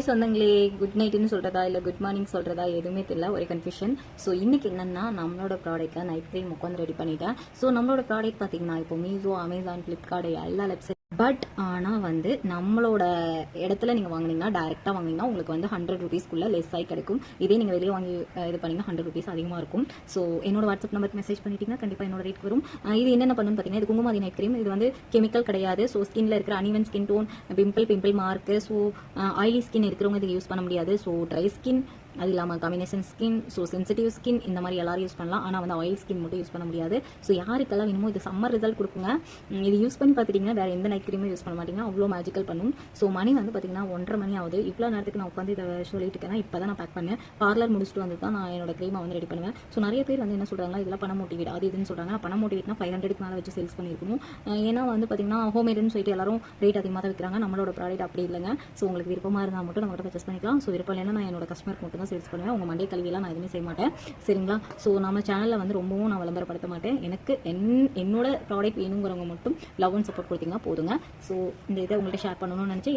சொந்தங்களே, குட் நைட்னு சொல்றதா இல்லை குட் மார்னிங் சொல்றதா எதுவுமே தெரியல, ஒரு கன்ஃபியூஷன். ஸோ இன்னைக்கு என்னன்னா, நம்மளோட ப்ராடக்ட்டில் நைட் க்ரீம் உட்காந்து ரெடி பண்ணிட்டேன். ஸோ நம்மளோட ப்ராடக்ட் பார்த்தீங்கன்னா, இப்போ மீஷோ, அமேசான், ஃப்ளிப்கார்ட் எல்லா வெப்சைட். பட் ஆனால் வந்து நம்மளோட இடத்துல நீங்கள் வாங்கினீங்கன்னா, டேரெக்டாக வாங்கினீங்கன்னா உங்களுக்கு வந்து 100 ரூபீஸ்க்குள்ளே லெஸ் ஆகி கிடைக்கும். இதே நீங்கள் வெளியே வாங்கி இது பண்ணிங்கன்னா 100 ரூபீஸ் அதிகமாக இருக்கும். ஸோ என்னோட வாட்ஸ்அப் நம்பருக்கு மெசேஜ் பண்ணிட்டீங்கன்னா கண்டிப்பாக என்னோட ரேட் வரும். இது என்னென்ன பண்ணுன்னு பார்த்தீங்கன்னா, இது குங்குமாதி நைட் க்ரீம். இது வந்து கெமிக்கல் கிடையாது. ஸோ ஸ்கின்ல இருக்கிற uneven skin tone, pimple mark, so oily skin இருக்கிறவங்க இதை யூஸ் பண்ண முடியாது. ஸோ ட்ரை ஸ்கின், அது இல்லாமல் combination skin, so sensitive skin, இந்த மாதிரி எல்லாரும் யூஸ் பண்ணலாம். ஆனால் வந்து ஆயில் ஸ்கின் மட்டும் யூஸ் பண்ண முடியாது. ஸோ யாருக்கெல்லாம் வேணுமோ இது சம்மர் ரிசல்ட் கொடுக்குங்க. இது யூஸ் பண்ணி பார்த்துட்டிங்கன்னா வேறு எந்த நைட் க்ரீமும் யூஸ் பண்ண மாட்டீங்க, அவ்வளோ மேஜிக்கல் பண்ணும். ஸோ மணி வந்து பார்த்தீங்கன்னா 1:30 மணி ஆகுது. இவ்வளோ நேரத்துக்கு நான் உட்காந்து இதை சொல்லிட்டு இருக்கேன். இப்போ தான் நான் பேக் பண்ணேன். பார்லர் முடிச்சுட்டு வந்து தான் நான் என்னோட க்ரீமை வந்து ரெடி பண்ணுவேன். ஸோ நிறைய பேர் வந்து என்ன சொல்கிறாங்க, இதெல்லாம் பண மோட்டிவேட் அது இதுன்னு சொல்கிறாங்க. நான் பண மோட்டிவேட்னா 500க்கு மேலே வச்சு சேல்ஸ் பண்ணியிருக்கணும். ஏன்னா வந்து பார்த்தீங்கன்னா ஹோம்மேடுன்னு சொல்லிட்டு எல்லாரும் ரேட் அதிகமாக தான் விற்கிறாங்க. நம்மளோட ப்ராடக்ட் அப்படி இல்லைங்க. ஸோ உங்களுக்கு விருப்பமாக இருந்தால் மட்டும் நம்ம பர்ச்சேஸ் பண்ணிக்கலாம். ஸோ விருப்பம் இல்லைன்னா நான் என்னோட கஸ்டமருக்கு மட்டும் தான் சேல்ஸ் பண்ணுவேன். உங்கள் மண்டே கல்வியெல்லாம் நான் எதுவுமே செய்ய மாட்டேன், சரிங்களா? ஸோ நம்ம சேனலில் வந்து ரொம்பவும் நான் விளம்பரப்படுத்த மாட்டேன். எனக்கு என்னோட ப்ராடக்ட் வேணுங்கிறவங்க மட்டும் லவ் அண்ட் சப்போர்ட் கொடுத்தீங்கன்னா போதுங்க. ஸோ இந்த இதை உங்கள்கிட்ட ஷேர் பண்ணணும்னு நினச்சி